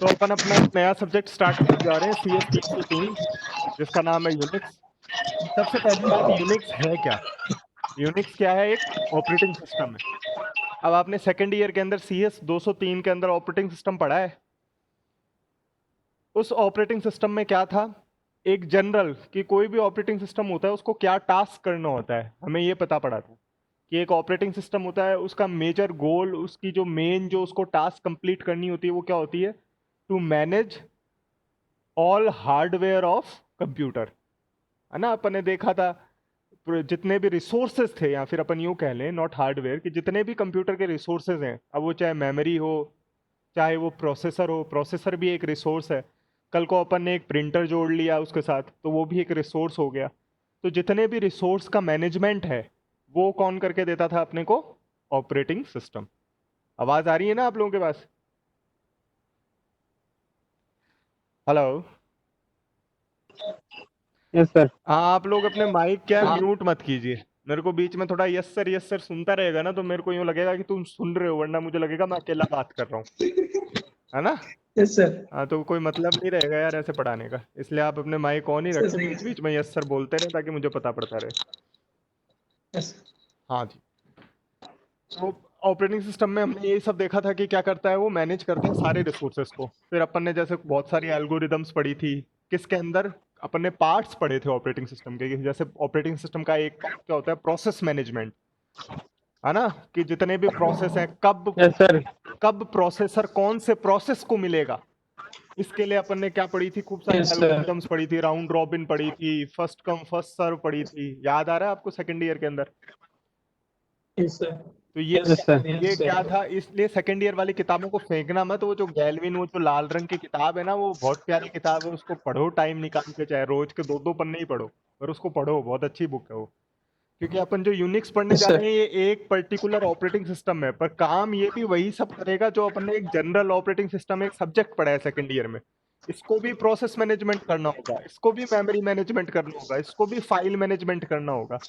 तो अपन अपना एक नया सब्जेक्ट स्टार्ट करने जा रहे हैं CS 303 जिसका नाम है यूनिक्स। सबसे पहली बात, यूनिक्स है क्या? यूनिक्स क्या है? एक ऑपरेटिंग सिस्टम है। अब आपने सेकेंड ईयर के अंदर CS 203 के अंदर ऑपरेटिंग सिस्टम पढ़ा है। उस ऑपरेटिंग सिस्टम में क्या था? एक जनरल कि कोई भी ऑपरेटिंग सिस्टम होता है उसको क्या टास्क करना होता है, हमें ये पता पड़ा था कि एक ऑपरेटिंग सिस्टम होता है, उसका मेजर गोल, उसकी जो मेन जो उसको टास्क कंप्लीट करनी होती है वो क्या होती है? To manage all hardware of computer, है ना। अपन ने देखा था जितने भी रिसोर्सेज थे, या फिर अपन यूं कह लें नॉट हार्डवेयर, कि जितने भी कंप्यूटर के रिसोर्सेज हैं, अब वो चाहे मेमोरी हो, चाहे वो प्रोसेसर हो, प्रोसेसर भी एक रिसोर्स है। कल को अपन ने एक प्रिंटर जोड़ लिया उसके साथ तो वो भी एक रिसोर्स हो गया। तो जितने भी रिसोर्स का मैनेजमेंट है वो कौन करके देता था अपने को? Operating system. आवाज आ रही है ना आप लोगों के पास? हेलो। Yes sir. हाँ, आप लोग अपने माइक क्या म्यूट मत कीजिए। मेरे को बीच में थोड़ा यस सर सुनता रहेगा ना, तो मेरे को यूं लगेगा कि तुम सुन रहे हो, वरना मुझे लगेगा मैं अकेला बात कर रहा हूँ, है ना। Yes sir. हाँ, तो कोई मतलब नहीं रहेगा यार ऐसे पढ़ाने का, इसलिए आप अपने माइक ऑन ही सर रखें, सही बीच है। बीच में यस सर बोलते रहे ताकि मुझे पता पड़ता रहे। यस हाँ जी। तो ऑपरेटिंग सिस्टम में हमने ये सब देखा था कि क्या करता है, वो मैनेज करता है सारे रिसोर्सेस को। फिर अपन ने जैसे बहुत सारी एल्गोरिदम्स पढ़ी थी, किसके अंदर? अपन ने पार्ट्स पढ़े थे ऑपरेटिंग सिस्टम के, कि जैसे ऑपरेटिंग सिस्टम का एक पार्ट क्या होता है? प्रोसेस मैनेजमेंट, है ना। कि जितने भी प्रोसेस हैं, कब यस सर। कब प्रोसेसर कौन से प्रोसेस को मिलेगा, इसके लिए अपन ने क्या पढ़ी थी? खूब सारी यस सर। एल्गोरिदम्स पढ़ी थी, राउंड रॉबिन पढ़ी थी, फर्स्ट कम फर्स्ट सर्व पढ़ी थी। याद आ रहा है आपको सेकंड ईयर के अंदर? Yes sir. तो ये यस सर। ये क्या था? इसलिए सेकंड ईयर वाली किताबों को फेंकना मत। वो जो गैलविन, वो जो लाल रंग की किताब है ना, वो बहुत प्यारी किताब है, उसको पढ़ो टाइम निकाल के, चाहे रोज के 2-2 पन्ने ही पढ़ो, पर उसको पढ़ो, बहुत अच्छी बुक है वो। क्योंकि अपन जो यूनिक्स पढ़ने यस जा सर। रहे हैं ये एक पर्टिकुलर ऑपरेटिंग सिस्टम है, पर काम ये भी वही सब करेगा जो अपन ने एक जनरल ऑपरेटिंग सिस्टम एक सब्जेक्ट पढ़ा है सेकंड ईयर में। इसको भी प्रोसेस मैनेजमेंट करना होगा, इसको भी मेमोरी मैनेजमेंट करना होगा, इसको भी फाइल मैनेजमेंट करना होगा,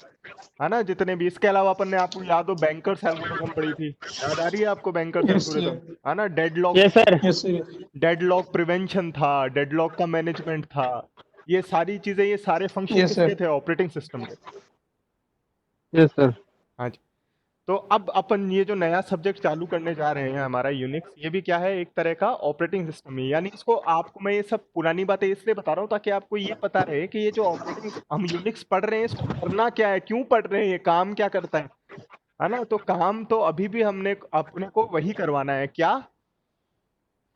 है ना। जितने भी, इसके अलावा अपन ने, आपको याद हो, बैंकर्स एल्गोरिथम पढ़ी थी, याद आ रही है आपको बैंकर्स यस एल्गोरिथम? सर। है ना। Deadlock, yes sir. Yes sir. Deadlock prevention था, डेडलॉक का मैनेजमेंट था। ये सारी चीजें, ये सारे फंक्शन यस किसके सर। थे? ऑपरेटिंग सिस्टम के। Yes sir. हाँ जी। तो अब अपन ये जो नया सब्जेक्ट चालू करने जा रहे हैं हमारा यूनिक्स, ये भी क्या है? एक तरह का ऑपरेटिंग सिस्टम है। यानी इसको आपको मैं ये सब पुरानी बातें इसलिए बता रहा हूँ ताकि आपको ये पता रहे कि ये जो ऑपरेटिंग हम यूनिक्स पढ़ रहे हैं इसको करना क्या है, क्यों पढ़ रहे हैं, ये काम क्या करता है ना। तो काम तो अभी भी हमने अपने को वही करवाना है, क्या?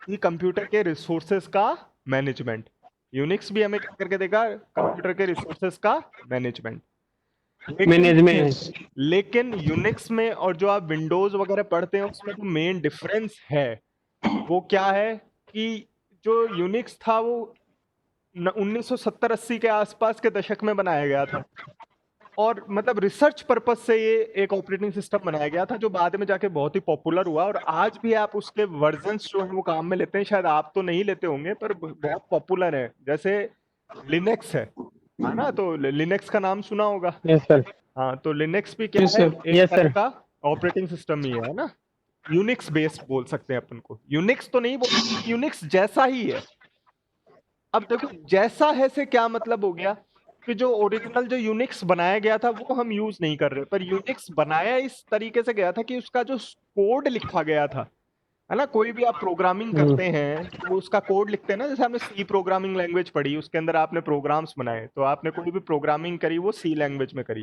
कि कंप्यूटर के रिसोर्सेस का मैनेजमेंट। यूनिक्स भी हमें क्या करके देगा? कंप्यूटर के रिसोर्सेस का मैनेजमेंट। लेकिन यस। मैनेजमेंट। लेकिन यूनिक्स में और जो आप विंडोज वगैरह पढ़ते हैं उसमें जो मेन डिफरेंस है वो क्या है? कि जो यूनिक्स था वो 1970-80 के आसपास के दशक में बनाया गया था, और मतलब रिसर्च पर्पज से ये एक ऑपरेटिंग सिस्टम बनाया गया था जो बाद में जाके बहुत ही पॉपुलर हुआ, और आज भी आप उसके वर्जन्स जो है वो काम में लेते हैं। शायद आप तो नहीं लेते होंगे पर बहुत पॉपुलर है। जैसे लिनक्स है ना, तो लिनक्स का नाम सुना होगा। Yes sir. हाँ, तो लिनक्स भी क्या यस है? सर। एक यस तरह सर। का ऑपरेटिंग सिस्टम ही है ना। यूनिक्स बेस्ड बोल सकते हैं अपन को, यूनिक्स तो नहीं बोल, यूनिक्स जैसा ही है। अब देखो, जैसा है से क्या मतलब हो गया? कि जो ओरिजिनल जो यूनिक्स बनाया गया था वो हम यूज नहीं कर रहे, पर यूनिक्स बनाया इस तरीके से गया था कि उसका जो कोड लिखा गया था, है ना। कोई भी आप प्रोग्रामिंग करते हैं तो उसका कोड लिखते हैं ना, जैसे आपने सी प्रोग्रामिंग लैंग्वेज पढ़ी, उसके अंदर आपने प्रोग्राम्स बनाए, तो आपने कोई भी प्रोग्रामिंग करी वो सी लैंग्वेज में करी।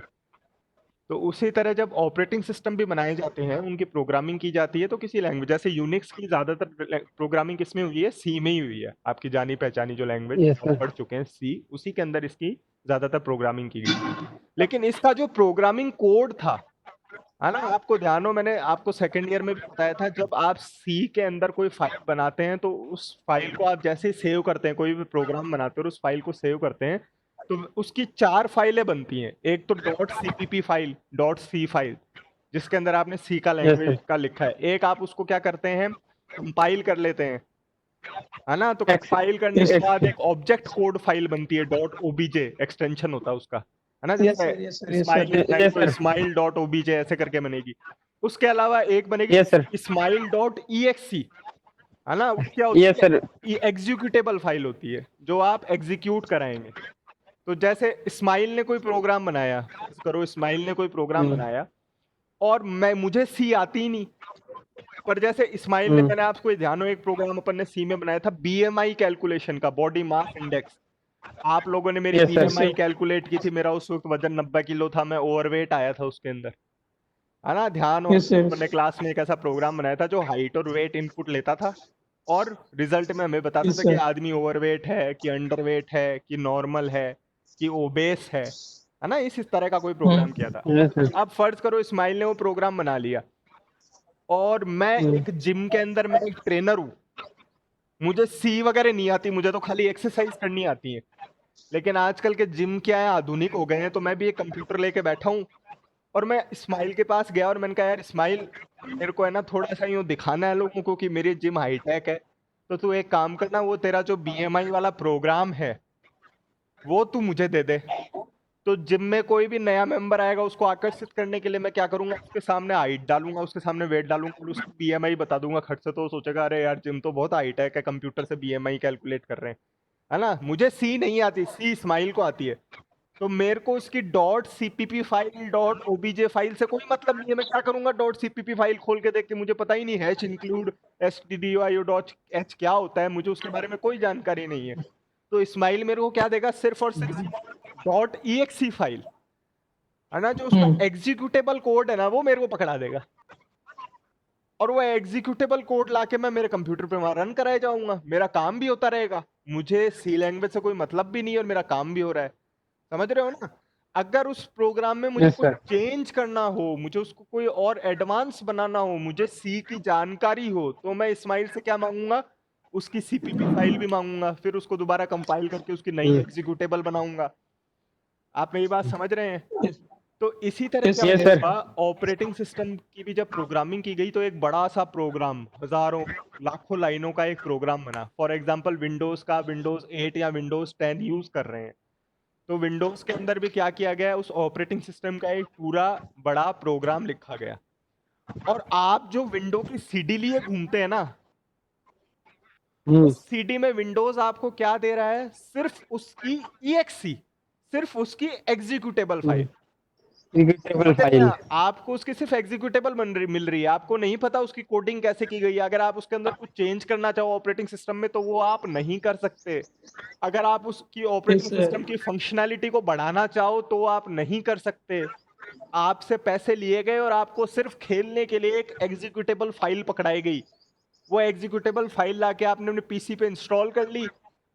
तो उसी तरह जब ऑपरेटिंग सिस्टम भी बनाए जाते हैं, उनकी प्रोग्रामिंग की जाती है तो किसी लैंग्वेज, जैसे यूनिक्स की ज्यादातर प्रोग्रामिंग किसमें हुई है? सी में ही हुई है। आपकी जानी पहचानी जो लैंग्वेज यस आप सर। पढ़ चुके हैं, सी, उसी के अंदर इसकी ज्यादातर प्रोग्रामिंग की गई। लेकिन इसका जो प्रोग्रामिंग कोड था, है ना, आपको ध्यान हो, मैंने आपको सेकंड ईयर में भी बताया था, जब आप सी के अंदर कोई फाइल बनाते हैं तो उस फाइल को आप जैसे ही सेव करते हैं, कोई भी प्रोग्राम बनाते हैं और उस फाइल को सेव करते हैं, तो उसकी 4 फाइलें बनती हैं। एक तो dot CPP file, dot C file, जिसके अंदर आपने सी का यस लैंग्वेज सर। का लिखा है। एक आप उसको क्या करते हैं? कंपाइल कर लेते हैं, है ना। तो एक्स कंपाइल करने के यस। बाद एक ऑब्जेक्ट कोड फाइल बनती है, डॉट ओबीजे एक्सटेंशन होता है उसका, है ना। यस जैसे sir. Yes sir. Yes smile sir. लिखना है यस तो सर। स्माइल डॉट ओबीजे ऐसे करके बनेगी। उसके अलावा एक बनेगी yes sir. Smile dot EXE, है ना, वो क्या होती यस है, सर। ये एग्जीक्यूटेबल फाइल होती है जो आप एग्जीक्यूट कराएंगे। तो जैसे इस्माइल ने कोई प्रोग्राम बनाया, फर्ज करो इस्माइल ने कोई प्रोग्राम बनाया और मुझे सी आती ही नहीं, पर जैसे इस्माइल ने, मैंने आपको ये ध्यान हो, एक प्रोग्राम अपन ने सी में बनाया था बीएमआई कैलकुलेशन का, बॉडी मास इंडेक्स। आप लोगों ने मेरी यस सर। बीएमआई कैलकुलेट की थी, मेरा उस वक्त वजन 90 किलो था, मैं ओवरवेट आया था उसके अंदर, है ना, ध्यान हो। Yes, sir. अपन ने क्लास में एक ऐसा प्रोग्राम बनाया था जो हाइट और वेट इनपुट लेता था और रिजल्ट में हमें बताता Yes, था कि sir. आदमी ओवरवेट है, कि अंडरवेट है, कि नॉर्मल है, कि ओबेस है ना, इस तरह का कोई प्रोग्राम किया था। Yes sir. अब फर्ज करो इस्माइल ने वो प्रोग्राम बना लिया और मैं एक जिम के अंदर, मैं एक ट्रेनर हूँ, मुझे सी वगैरह नहीं आती, मुझे तो खाली एक्सरसाइज करनी आती है। लेकिन आजकल के जिम क्या है, आधुनिक हो गए हैं, तो मैं भी एक कंप्यूटर लेके बैठा हूँ और मैं इस्माइल के पास गया और मैंने कहा यार इस्माइल, मेरे को है ना थोड़ा सा यूँ दिखाना है लोगों को कि मेरी जिम हाईटेक है, तो तू एक काम करना, वो तेरा जो बीएमआई वाला प्रोग्राम है वो तू मुझे दे दे। तो जिम में कोई भी नया मेंबर आएगा, उसको आकर्षित करने के लिए मैं क्या करूंगा, उसके सामने हाइट डालूंगा, उसके सामने वेट डालूंगा और उसकी बीएमआई बता दूंगा खट से, तो वो सोचेगा अरे यार जिम तो बहुत हाईटेक है, कंप्यूटर से बीएमआई कैलकुलेट कर रहे हैं, है ना। मुझे सी नहीं आती, सी इस्माइल को आती है, तो मेरे को उसकी dot CPP file, dot OBJ file से कोई मतलब नहीं है। मैं क्या करूंगा, डॉट सीपीपी फाइल खोल के देख के, मुझे पता ही नहीं hash include stdio dot H क्या होता है, मुझे उसके बारे में कोई जानकारी नहीं है। तो इस्माइल मेरे को क्या देगा, सिर्फ और सिर्फ डॉट exe फाइल, है ना, जो उसका एग्जीक्यूटेबल कोड है ना, वो मेरे को पकड़ा देगा और वो एग्जीक्यूटेबल कोड लाके मैं मेरे कंप्यूटर पे वहां रन कराए जाऊंगा, मेरा काम भी होता रहेगा, मुझे सी लैंग्वेज से कोई मतलब भी नहीं है और मेरा काम भी हो रहा है। समझ रहे हो ना। अगर उस प्रोग्राम में मुझे यस कुछ सर। चेंज करना हो, मुझे उसको कोई और एडवांस बनाना हो, मुझे सी की जानकारी हो, तो मैं इस्माइल से क्या मांगूंगा, उसकी सीपीपी फाइल भी मांगूंगा, फिर उसको दोबारा कंपाइल करके उसकी नई एग्जीक्यूटेबल बनाऊंगा। आप मेरी बात समझ रहे हैं। Yes, तो इसी तरह yes, क्या यस yes. सर। हुआ, ऑपरेटिंग सिस्टम की भी जब प्रोग्रामिंग की गई तो एक बड़ा सा प्रोग्राम, हजारों लाखों लाइनों का एक प्रोग्राम बना। फॉर एग्जांपल विंडोज का, विंडोज 8 या विंडोज 10 यूज कर रहे हैं, तो विंडोज के अंदर भी क्या किया गया है, उस ऑपरेटिंग सिस्टम का एक पूरा बड़ा प्रोग्राम लिखा गया। और आप जो विंडो की सीडी लिए घूमते हैं ना, उस सीडी में विंडोज आपको क्या दे रहा है, सिर्फ उसकी EXE, सिर्फ उसकी एग्जीक्यूटेबल फाइल। एग्जीक्यूटेबल समझ रहे हैं फाइल। आप? आपको उसकी सिर्फ एग्जीक्यूटेबल मिल रही है, आपको नहीं पता उसकी कोडिंग कैसे की गई है। अगर आप उसके अंदर कुछ चेंज करना चाहो ऑपरेटिंग सिस्टम में, तो वो आप नहीं कर सकते। अगर आप उसकी Yes, ऑपरेटिंग sir. सिस्टम की फंक्शनैलिटी को बढ़ाना चाहो तो आप नहीं कर सकते। आपसे पैसे लिए गए और आपको सिर्फ खेलने के लिए एक एग्जीक्यूटेबल फाइल पकड़ाई गई। वो एग्जीक्यूटेबल फाइल लाके आपने अपने पीसी पे इंस्टॉल कर ली,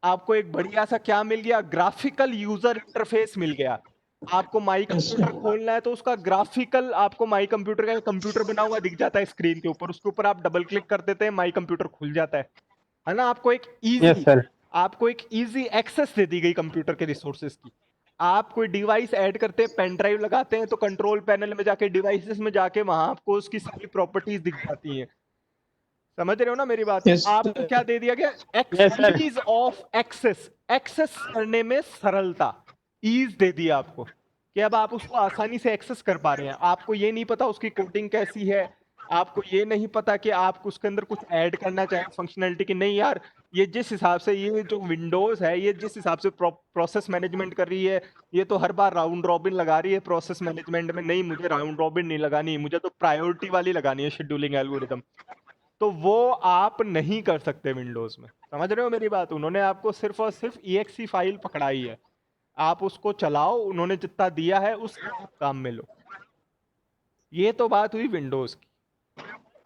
आपको एक बढ़िया सा क्या मिल गया, ग्राफिकल यूजर इंटरफेस मिल गया। आपको माई Yes, कंप्यूटर sir. खोलना है तो उसका ग्राफिकल आपको माई कंप्यूटर का कंप्यूटर बना हुआ दिख जाता है स्क्रीन के ऊपर, उसके ऊपर आप डबल क्लिक कर देते हैं, माई कंप्यूटर खुल जाता है ना। Yes sir. आपको एक इजी एक्सेस दे दी गई कंप्यूटर के रिसोर्सेज की। आप कोई डिवाइस ऐड करते हैं, पेन ड्राइव लगाते हैं, तो कंट्रोल पैनल में जाके डिवाइसेस में जाके वहां आपको उसकी सारी प्रॉपर्टीज दिख जाती हैं। समझ रहे हो ना मेरी बात। Yes, आपको sir. क्या दे दिया गया, yes sir. Ease of access, access करने में सरलता, ईज दे दिया आपको कि अब आप उसको आसानी से एक्सेस कर पा रहे हैं। आपको ये नहीं पता उसकी कोडिंग कैसी है, आपको ये नहीं पता कि आप उसके अंदर कुछ ऐड करना चाहें फंक्शनैलिटी की, नहीं यार, ये जिस हिसाब से ये जो विंडोज है, ये जिस हिसाब से प्रोसेस मैनेजमेंट कर रही है, ये तो हर बार राउंड रॉबिन लगा रही है प्रोसेस मैनेजमेंट में, नहीं मुझे राउंड रॉबिन नहीं लगानी, मुझे तो प्रायोरिटी वाली लगानी है शेड्यूलिंग एल्गोरिदम। तो वो आप नहीं कर सकते विंडोज में। समझ रहे हो मेरी बात। उन्होंने आपको सिर्फ और सिर्फ EXE फाइल पकड़ाई है, आप उसको चलाओ, उन्होंने जितना दिया है उस काम में लो। ये तो बात हुई विंडोज की।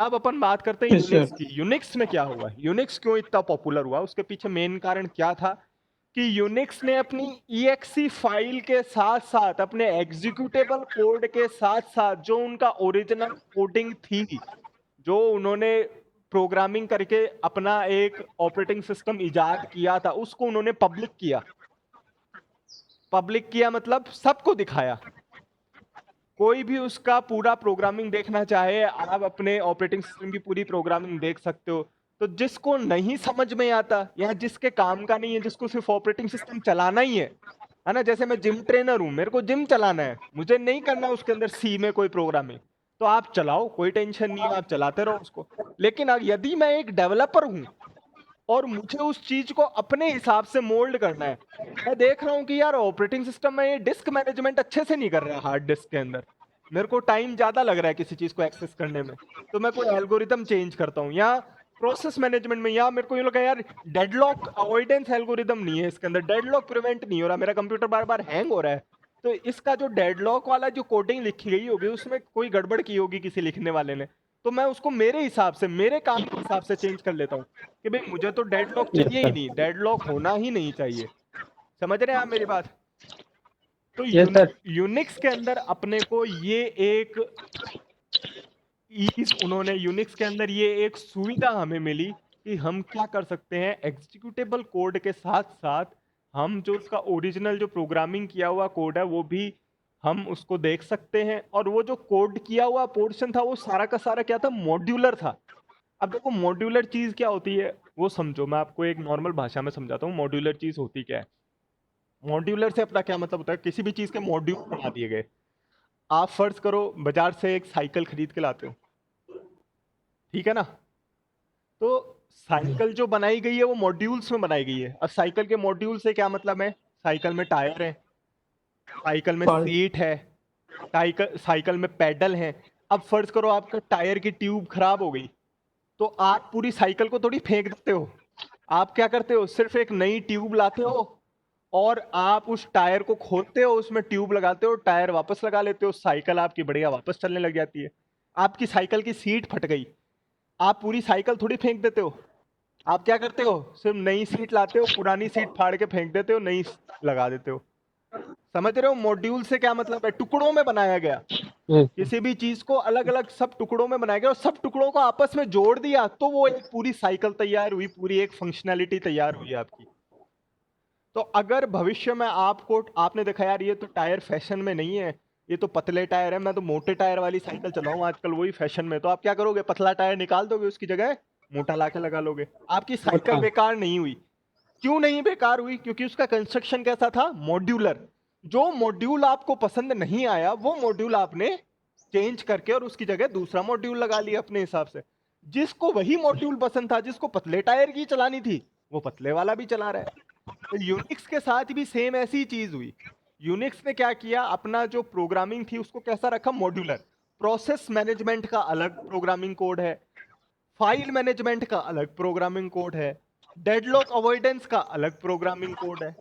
अब अपन बात करते हैं Yes, sir. यूनिक्स की। यूनिक्स में क्या हुआ, यूनिक्स क्यों इतना पॉपुलर हुआ, उसके पीछे मेन कारण क्या था कि यूनिक्स ने अपनी EXE फाइल के साथ साथ, अपने एग्जीक्यूटेबल कोड के साथ साथ, जो उनका ओरिजिनल कोडिंग थी, जो उन्होंने प्रोग्रामिंग करके अपना एक ऑपरेटिंग सिस्टम इजाद किया था, उसको उन्होंने पब्लिक किया। पब्लिक किया मतलब सबको दिखाया। कोई भी उसका पूरा प्रोग्रामिंग देखना चाहे, आप अपने ऑपरेटिंग सिस्टम की पूरी प्रोग्रामिंग देख सकते हो। तो जिसको नहीं समझ में आता या जिसके काम का नहीं है, जिसको सिर्फ ऑपरेटिंग सिस्टम चलाना ही है ना, जैसे मैं जिम ट्रेनर हूं, मेरे को जिम चलाना है, मुझे नहीं करना उसके अंदर सी में कोई प्रोग्रामिंग, तो आप चलाओ, कोई टेंशन नहीं है, आप चलाते रहो उसको। लेकिन यदि मैं एक डेवलपर हूं और मुझे उस चीज को अपने हिसाब से मोल्ड करना है। मैं देख रहा हूँ कि यार ऑपरेटिंग सिस्टम में ये डिस्क मैनेजमेंट अच्छे से नहीं कर रहा है हार्ड डिस्क के अंदर, मेरे को टाइम ज्यादा लग रहा है किसी चीज को एक्सेस करने में, तो मैं कोई एल्गोरिदम चेंज करता हूँ। या प्रोसेस मैनेजमेंट में, या मेरे को ये लगा यार डेडलॉक अवॉइडेंस एल्गोरिदम नहीं है इसके अंदर, डेडलॉक प्रिवेंट नहीं हो रहा, मेरा कंप्यूटर बार बार हैंग हो रहा है, तो इसका जो डेडलॉक वाला जो कोडिंग लिखी गई होगी उसमें कोई गड़बड़ की होगी किसी लिखने वाले ने, तो मैं उसको मेरे हिसाब से, मेरे काम के हिसाब से चेंज कर लेता हूँ कि भाई मुझे तो डेडलॉक Yes, चाहिए ही sir. नहीं, डेडलॉक होना ही नहीं चाहिए। समझ रहे हैं आप मेरी बात? तो Yes, sir. यूनिक्स के अंदर अपने को ये एक उन्होंने यूनिक्स के अंदर ये एक सुविधा हमें मिली कि हम क्या कर सकते हैं, एग्जीक्यूटेबल कोड के साथ साथ हम जो उसका ओरिजिनल जो प्रोग्रामिंग किया हुआ कोड है वो भी हम उसको देख सकते हैं। और वो जो कोड किया हुआ पोर्शन था वो सारा का सारा क्या था, मॉड्यूलर था। अब देखो मॉड्यूलर चीज क्या होती है वो समझो, मैं आपको एक नॉर्मल भाषा में समझाता हूँ मॉड्यूलर चीज होती क्या है। मॉड्यूलर से अपना क्या मतलब होता है, किसी भी चीज के मॉड्यूल बना दिए गए। आप फर्ज करो बाजार से एक साइकिल खरीद के लाते हो, ठीक है ना, तो साइकिल जो बनाई गई है वो मॉड्यूल्स में बनाई गई है। अब साइकिल के मॉड्यूल से क्या मतलब है, साइकिल में टायर है, साइकिल में Part. सीट है, साइकिल में पेडल है। अब फर्ज करो आपका टायर की ट्यूब खराब हो गई, तो आप पूरी साइकिल को थोड़ी फेंक देते हो, आप क्या करते हो, सिर्फ एक नई ट्यूब लाते हो और आप उस टायर को खोलते हो, उसमें ट्यूब लगाते हो, टायर वापस लगा लेते हो, साइकिल आपकी बढ़िया वापस चलने लग जाती है। आपकी साइकिल की सीट फट गई, आप पूरी साइकिल थोड़ी फेंक देते हो, आप क्या करते हो, सिर्फ नई सीट लाते हो, पुरानी सीट फाड़ के फेंक देते हो, नई लगा देते हो। समझ रहे हो, मॉड्यूल से क्या मतलब है, टुकड़ों में बनाया गया, Yes, sir. किसी भी चीज को अलग अलग सब टुकड़ों में बनाया गया और सब टुकड़ों को आपस में जोड़ दिया तो वो एक पूरी साइकिल तैयार हुई, पूरी एक फंक्शनैलिटी तैयार हुई आपकी। तो अगर भविष्य में आपको, आपने देखा यार ये तो टायर फैशन में नहीं है, ये तो पतले टायर है, मैं तो मोटे टायर वाली साइकिल चलाऊं आजकल, वही फैशन में, तो आप क्या करोगे, पतला टायर निकाल दोगे, उसकी जगह मोटा लाके लगा लोगे। आपकी साइकिल मोटा. बेकार नहीं हुई। क्यों नहीं बेकार हुई, क्योंकि उसका कंस्ट्रक्शन कैसा था, मॉड्यूलर। जो मॉड्यूल आपको पसंद नहीं आया वो मॉड्यूल आपने चेंज करके और उसकी जगह दूसरा मॉड्यूल लगा लिया अपने हिसाब से। जिसको वही मॉड्यूल पसंद था, जिसको पतले टायर की चलानी थी, वो पतले वाला भी चला रहा है। तो यूनिक्स के साथ भी सेम ऐसी ही चीज हुई। यूनिक्स ने क्या किया, अपना जो प्रोग्रामिंग थी उसको कैसा रखा, मॉड्यूलर। प्रोसेस मैनेजमेंट का अलग प्रोग्रामिंग कोड है, फाइल मैनेजमेंट का अलग प्रोग्रामिंग कोड है, डेडलॉक अवॉइडेंस का अलग प्रोग्रामिंग कोड है।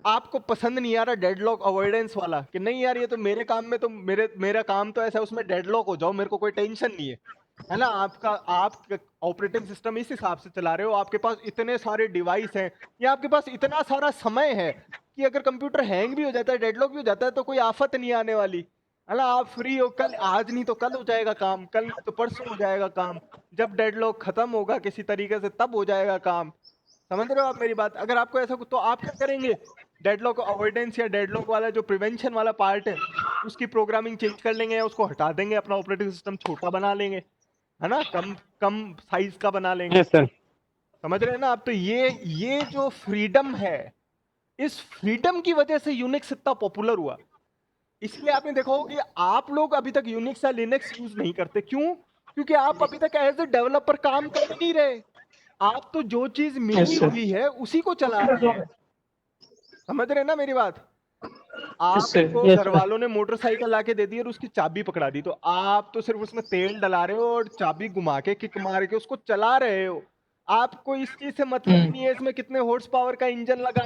आपको पसंद नहीं आ रहा डेडलॉक अवॉइडेंस वाला, कि नहीं यार ये तो मेरे काम में, तो मेरा काम तो ऐसा है उसमें डेडलॉक हो जाओ, मेरे को कोई टेंशन नहीं है ना, आपका आप ऑपरेटिंग सिस्टम इस हिसाब से चला रहे हो, आपके पास इतने सारे डिवाइस हैं या आपके पास इतना सारा समय है कि अगर कंप्यूटर हैंग भी हो जाता है, डेडलॉक भी हो जाता है, तो कोई आफत नहीं आने वाली, है ना, आप फ्री हो, कल आज नहीं तो कल हो जाएगा काम, कल नहीं तो परसों हो जाएगा काम, जब डेडलॉक खत्म होगा किसी तरीके से तब हो जाएगा काम। समझ रहे हो आप मेरी बात? अगर आपको ऐसा तो आप क्या करेंगे, डेडलॉक अवॉइडेंस या डेडलॉक वाला जो प्रिवेंशन वाला पार्ट है उसकी प्रोग्रामिंग चेंज कर लेंगे या उसको हटा देंगे, अपना ऑपरेटिंग सिस्टम छोटा बना लेंगे, है ना, कम कम साइज का बना लेंगे। Yes, sir. समझ रहे हैं ना आप? तो ये जो फ्रीडम है, इस फ्रीडम की वजह से यूनिक्स इतना पॉपुलर हुआ। इसलिए आपने देखा होगा कि आप लोग अभी तक यूनिक्स या लिनक्स यूज नहीं करते, क्यों? क्योंकि आप अभी तक एज ए डेवलपर काम कर ही नहीं रहे, आप तो जो चीज मिली Yes, sir. हुई है उसी को चला रहे हैं। समझ रहे हैं ना मेरी बात? Yes, sir. आपको Yes, घर sir. वालों ने मोटरसाइकिल लाके दे दी और उसकी चाबी पकड़ा दी, तो आप तो सिर्फ उसमें तेल डला रहे हो और चाबी घुमा के किक मार के उसको चला रहे हो। आपको इस चीज से मतलब ही नहीं है इसमें कितने हॉर्स पावर का इंजन लगा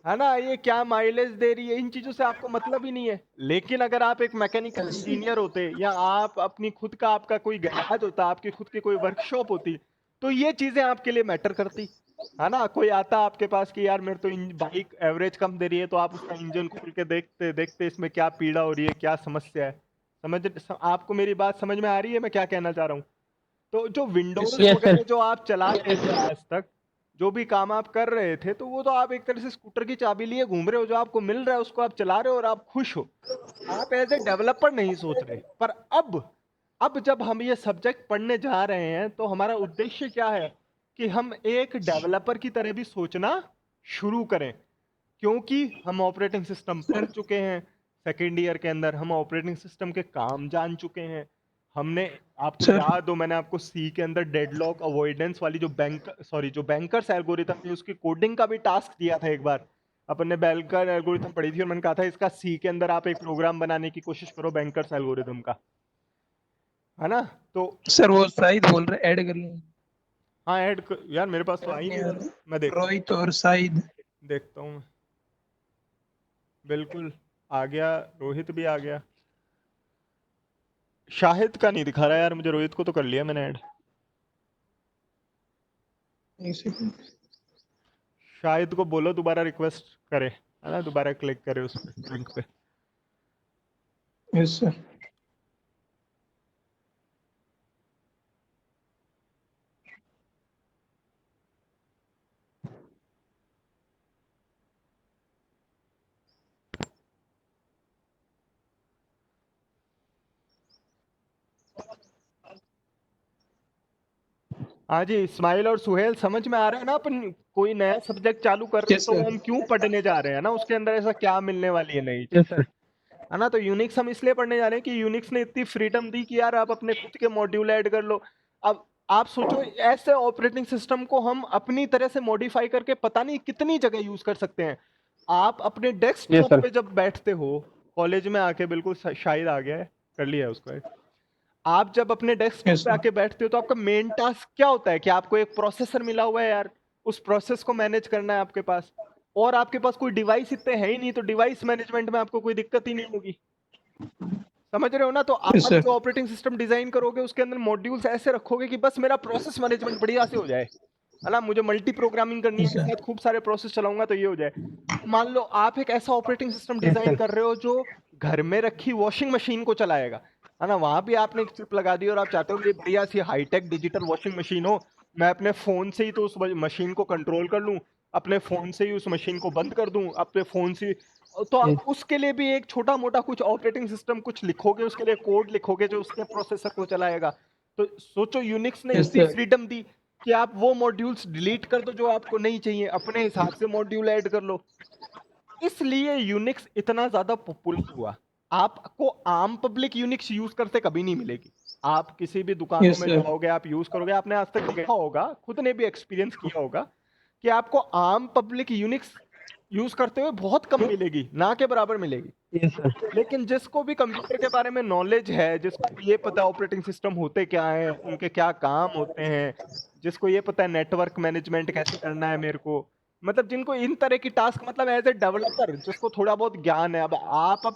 है ना, ये क्या माइलेज दे रही है, इन चीजों से आपको मतलब ही नहीं है। लेकिन अगर आप एक मैकेनिकल इंजीनियर होते या आप अपनी खुद का आपका कोई गैराज होता, आपकी खुद की कोई वर्कशॉप होती, तो ये चीजें आपके लिए मैटर करती, है ना। कोई आता आपके पास कि यार मेरे तो बाइक एवरेज कम दे रही है, तो आप उसका इंजन खोल के देखते देखते इसमें क्या पीड़ा हो रही है, क्या समस्या है। आपको मेरी बात समझ में आ रही है मैं क्या कहना चाह रहा हूँ? तो जो विंडोज sir. Yes, sir. वगैरह जो आप चला रहे थे आज तक, जो भी काम आप कर रहे थे, तो वो तो आप एक तरह से स्कूटर की चाबी लिए घूम रहे हो, जो आपको मिल रहा है उसको आप चला रहे हो और आप खुश हो। आप एज ए डेवलपर नहीं सोच रहे। पर अब जब हम ये सब्जेक्ट पढ़ने जा रहे हैं तो हमारा उद्देश्य क्या है कि हम एक डेवलपर की तरह भी सोचना शुरू करें, क्योंकि हम ऑपरेटिंग सिस्टम पढ़ चुके हैं, सेकेंड ईयर के अंदर हम ऑपरेटिंग सिस्टम के काम जान चुके हैं, हमने, आपको सर। याद हो मैंने आपको सी के अंदर डेडलॉक अवॉइडेंस वाली जो बैंकर्स एल्गोरिथम थी उसकी कोडिंग का भी टास्क दिया था एक बार। अपन ने बैंकर एल्गोरिथम पढ़ी थी और मैंने कहा था इसका सी के अंदर आप एक प्रोग्राम बनाने की कोशिश करो बैंकर्स एल्गोरिथम का, है ना? तो सर वो शाहिद बोल रहे ऐड कर लें। हाँ यार मेरे पास तो आ ही नहीं रहा, मैं देखता हूँ, रोहित और शाहिद। देखता हूँ। बिल्कुल आ गया, रोहित भी आ गया, शाहिद का नहीं दिखा रहा यार मुझे, रोहित को तो कर लिया मैंने ऐड। एक सेकंड। शाहिद को बोलो दोबारा रिक्वेस्ट करे, है ना, दोबारा क्लिक करे उस पे लिंक पे। Yes sir. हाँ जी, इस्माइल और सुहेल समझ में आ रहा है ना, अपन कोई नया सब्जेक्ट चालू कर रहे हैं यस तो वो सर। हम क्यों पढ़ने जा रहे हैं ना, उसके अंदर ऐसा क्या मिलने वाली है नई चीज, यस सर। है ना? तो यूनिक्स हम इसलिए पढ़ने जा रहे हैं कि यूनिक्स ने इतनी फ्रीडम दी कि यार आप अपने खुद के मॉड्यूल ऐड कर लो। अब आप सोचो ऐसे ऑपरेटिंग सिस्टम को हम अपनी तरह से मॉडिफाई करके पता नहीं कितनी जगह यूज कर सकते हैं। आप अपने यस डेस्कटॉप सर। पे जब बैठते हो कॉलेज में आके, बिल्कुल शायद आ गया है, कर लिया है उसको, आप जब अपने डेस्कटॉप यस पे आके बैठते हो तो आपका मेन टास्क क्या होता है कि आपको एक प्रोसेसर मिला हुआ है यार, उस प्रोसेस को मैनेज करना है आपके पास, और आपके पास कोई डिवाइस इतने है ही नहीं, तो डिवाइस मैनेजमेंट में आपको कोई दिक्कत ही नहीं होगी। समझ रहे हो ना? तो यस आप सर। जो ऑपरेटिंग सिस्टम डिजाइन करोगे उसके अंदर मॉड्यूल्स ऐसे रखोगे कि बस मेरा प्रोसेस मैनेजमेंट बढ़िया से हो जाए, है ना? मुझे मल्टी प्रोग्रामिंग करनी है, यस एक सर। साथ खूब सारे प्रोसेस चलाऊंगा तो ये हो जाए। मान लो आप एक ऐसा operating system yes design sir. कर रहे हो जो घर में रखी वॉशिंग मशीन को चलाएगा, है ना? वहां भी आपने एक चिप लगा दी और आप चाहते हो कि बढ़िया सी हाईटेक डिजिटल वॉशिंग मशीन हो, मैं अपने फोन से ही तो उस मशीन को कंट्रोल कर लूं, अपने फोन से ही उस मशीन को बंद कर दूं, अपने फोन से। तो आप उसके लिए भी एक छोटा मोटा कुछ ऑपरेटिंग सिस्टम कुछ लिखोगे, उसके लिए कोड लिखोगे जो उसके प्रोसेसर को चलाएगा। तो सोचो यूनिक्स ने यस इतनी सर। फ्रीडम दी कि आप वो मॉड्यूल्स डिलीट कर दो जो आपको नहीं चाहिए, अपने हिसाब से मॉड्यूल ऐड कर लो। इसलिए यूनिक्स इतना ज्यादा पॉपुलर हुआ। आपको आम पब्लिक यूनिक्स यूज करते कभी नहीं मिलेगी। आप किसी भी दुकानों यस में सर। जाओगे, आप यूज करोगे, आपने आज तक देखा होगा, खुद ने भी एक्सपीरियंस किया होगा कि आपको आम पब्लिक यूनिक्स यूज करते हुए बहुत कम मिलेगी, ना के बराबर मिलेगी। Yes sir. लेकिन जिसको भी कंप्यूटर के बारे में नॉलेज है, जिसको भी ये पता है ऑपरेटिंग सिस्टम होते क्या है, उनके क्या काम होते हैं, जिसको ये पता है नेटवर्क मैनेजमेंट कैसे करना है मेरे को, मतलब जिनको इन तरह की टास्क, मतलब एज ए डेवलपर जिसको थोड़ा बहुत ज्ञान है। अब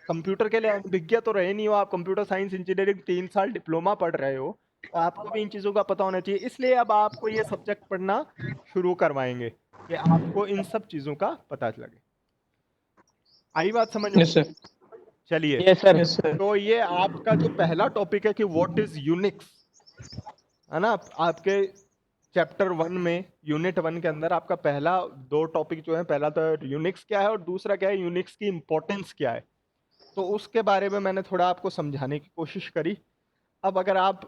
कंप्यूटर के लिए अनभिज्ञ तो रहे नहीं हो, आप कंप्यूटर साइंस इंजीनियरिंग 3 साल डिप्लोमा पढ़ रहे हो, तो आपको भी इन चीज़ों का पता होना चाहिए। इसलिए अब आपको ये सब्जेक्ट पढ़ना शुरू करवाएंगे कि आपको इन सब चीज़ों का पता लगे। आई बात समझ में? Yes sir. चलिए, यस सर। Yes sir. तो ये आपका जो पहला टॉपिक है कि व्हाट इज यूनिक्स, है ना? आपके चैप्टर 1 में यूनिट 1 के अंदर आपका पहला 2 टॉपिक जो है, पहला तो यूनिक्स क्या है और दूसरा क्या है यूनिक्स की इंपॉर्टेंस क्या है। तो उसके बारे में मैंने थोड़ा आपको समझाने की कोशिश करी। अब अगर आप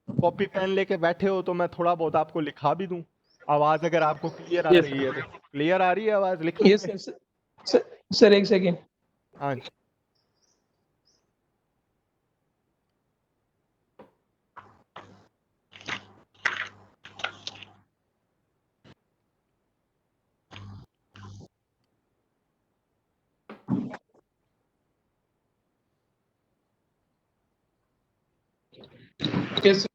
कॉपी पेन लेके बैठे हो तो मैं थोड़ा बहुत आपको लिखा भी दूं। आवाज अगर आपको क्लियर आ यस रही है तो, क्लियर आ रही है आवाज, लिख यस लेंगे? सर। सर सर एक सेकंड। हाँ जी, यस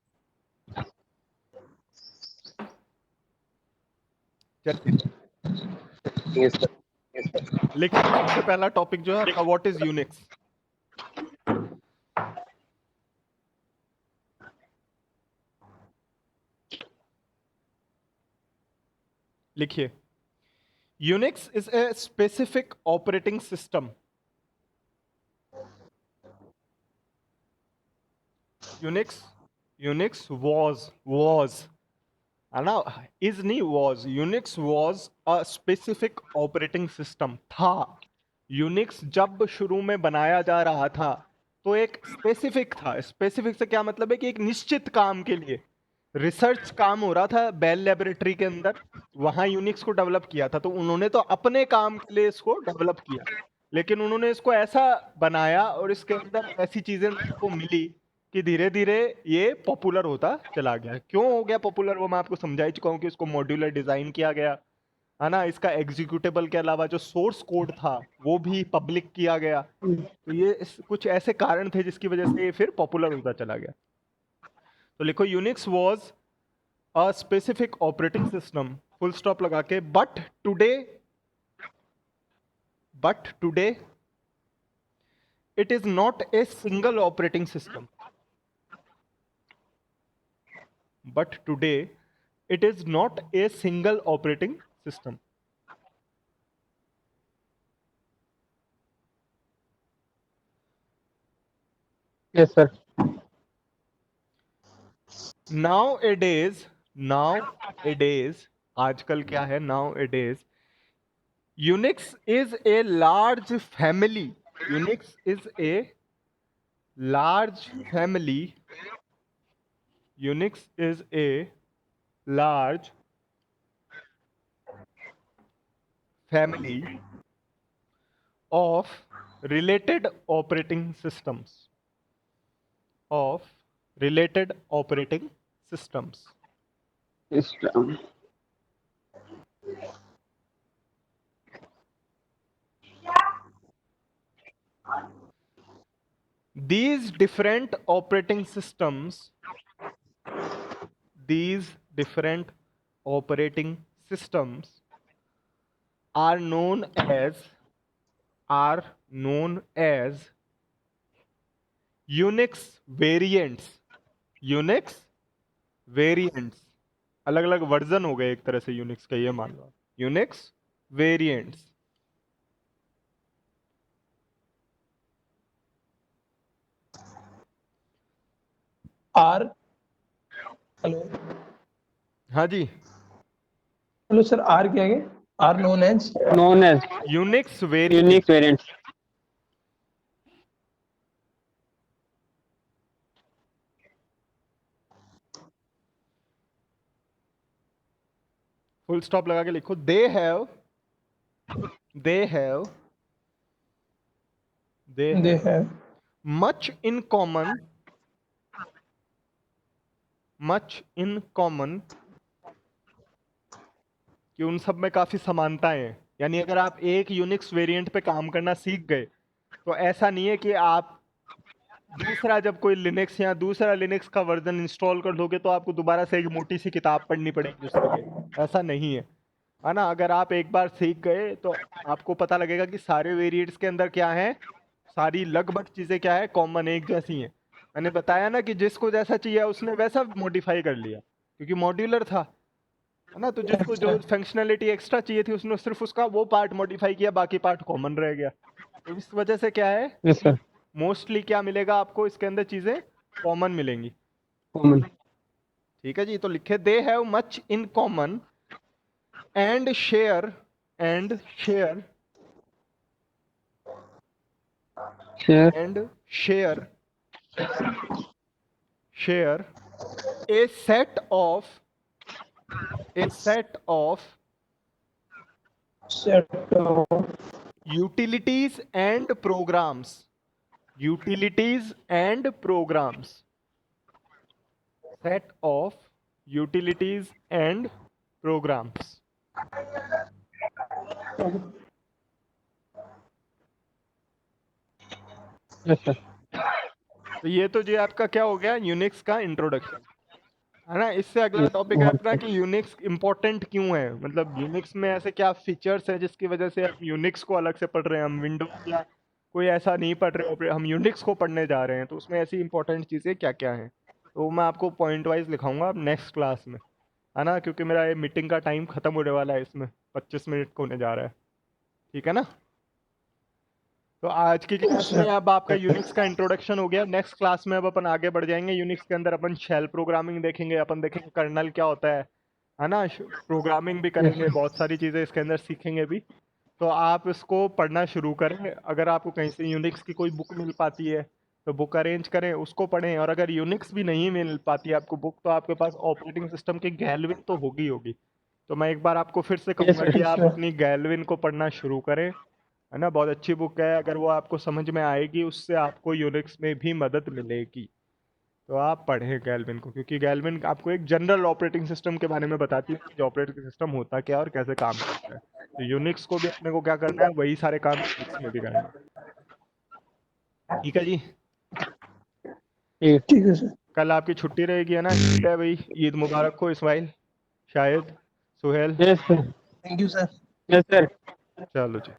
चलिए यस सर। Yes sir. लिखिए। सबसे पहला टॉपिक जो है आपका व्हाट इज यूनिक्स। लिखिए, Unix is a specific operating system. Unix, Unix was, है ना? इज नहीं, was, Unix was a specific operating system था। यूनिक्स जब शुरू में बनाया जा रहा था तो एक स्पेसिफिक था। स्पेसिफिक से क्या मतलब है कि एक निश्चित काम के लिए रिसर्च काम हो रहा था बेल लेबोरेटरी के अंदर, वहां यूनिक्स को डेवलप किया था। तो उन्होंने तो अपने काम के लिए इसको डेवलप किया, लेकिन उन्होंने इसको ऐसा बनाया और इसके अंदर ऐसी चीजें को मिली कि धीरे धीरे ये पॉपुलर होता चला गया। क्यों हो गया पॉपुलर वो मैं आपको समझा ही चुका हूँ कि इसको मॉड्यूलर डिजाइन किया गया है ना, इसका एग्जीक्यूटेबल के अलावा जो सोर्स कोड था वो भी पब्लिक किया गया। तो ये कुछ ऐसे कारण थे जिसकी वजह से ये फिर पॉपुलर होता चला गया। तो लिखो Unix was a specific operating system, full stop लगा के, but today it is not a single operating system, but today it is not a single operating system. Yes, sir. Nowadays आजकल क्या है, nowadays Unix is a large family. Unix is a large family. Unix is a large family of related operating systems. Of related operating systems. System. These different operating systems are known as Unix variants. Unix variants, अलग अलग version हो गए एक तरह से Unix का, ये मान लो यूनिक्स वेरिएंट्स। आर हेलो हाँ जी, हेलो सर, आर क्या है? Are known as Known as Unix variant. Unix variants. Full stop लगा के लिखो, दे हैव दे है much in common, कि उन सब में काफी समानताएं हैं। यानी अगर आप एक यूनिक्स वेरिएंट पे काम करना सीख गए तो ऐसा नहीं है कि आप दूसरा जब कोई लिनक्स या दूसरा लिनक्स का वर्जन इंस्टॉल कर दोगे तो आपको दोबारा से एक मोटी सी किताब पढ़नी पड़ेगी उसके लिए। ऐसा नहीं है ना। अगर आप एक बार सीख गए तो आपको पता लगेगा कि सारे वेरिएंट्स के अंदर क्या है, सारी लगभग चीजें क्या है, कॉमन एक जैसी हैं। मैंने बताया ना कि जिसको जैसा चाहिए उसने वैसा मॉडिफाई कर लिया क्योंकि मॉड्यूलर था, है ना। तो जिसको जो फंक्शनैलिटी एक्स्ट्रा चाहिए थी उसने सिर्फ उसका वो पार्ट मॉडिफाई किया, बाकी पार्ट कॉमन रह गया। तो इस वजह से क्या है, Yes, sir. मोस्टली क्या मिलेगा आपको इसके अंदर, चीजें कॉमन मिलेंगी। Common. ठीक है जी, तो लिखे they have much in common and share Share. a set of set of utilities and programs set of utilities and programs। Yes, sir. तो ये तो जी आपका क्या हो गया, यूनिक्स का इंट्रोडक्शन, है ना। इससे अगला टॉपिक है अपना कि यूनिक्स इंपॉर्टेंट क्यों है, मतलब यूनिक्स में ऐसे क्या फीचर्स है जिसकी वजह से हम यूनिक्स को अलग से पढ़ रहे हैं। हम विंडोज या कोई ऐसा नहीं पढ़ रहे, हम यूनिक्स को पढ़ने जा रहे हैं, तो उसमें ऐसी इंपॉर्टेंट चीज़ें क्या क्या हैं, तो मैं आपको पॉइंट वाइज लिखाऊंगा नेक्स्ट क्लास में, है ना। क्योंकि मेरा ये मीटिंग का टाइम खत्म होने वाला है, इसमें 25 मिनट को होने जा रहा है, ठीक है ना। तो आज की क्लास में अब आपका यूनिक्स का इंट्रोडक्शन हो गया। नेक्स्ट क्लास में अब अपन आगे बढ़ जाएंगे, यूनिक्स के अंदर अपन शेल प्रोग्रामिंग देखेंगे, अपन देखेंगे कर्नल क्या होता है ना। प्रोग्रामिंग भी करेंगे, बहुत सारी चीज़ें इसके अंदर सीखेंगे भी। तो आप इसको पढ़ना शुरू करें। अगर आपको कहीं से यूनिक्स की कोई बुक मिल पाती है तो बुक अरेंज करें, उसको पढ़ें। और अगर यूनिक्स भी नहीं मिल पाती है आपको बुक, तो आपके पास ऑपरेटिंग सिस्टम की गैलविन तो होगी। तो मैं एक बार आपको फिर से कहूँगा कि आप अपनी गैलविन को पढ़ना शुरू करें, है ना। बहुत अच्छी बुक है, अगर वो आपको समझ में आएगी उससे आपको यूनिक्स में भी मदद मिलेगी। तो आप पढ़ें गैल्विन को, क्योंकि गैल्विन आपको एक जनरल ऑपरेटिंग सिस्टम के बारे में बताती है कि ऑपरेटिंग सिस्टम होता क्या है और कैसे काम करता है। तो यूनिक्स को भी अपने को क्या करना है, वही सारे काम यूनिक्स में भी करना है। ठीक है जी। ठीक ठीक है सर। कल आपकी छुट्टी रहेगी है ना? ईद है भाई, ईद मुबारक हो इस्माइल, शायद, Suhail. Yes sir. Thank you sir. Yes sir. चलो जी।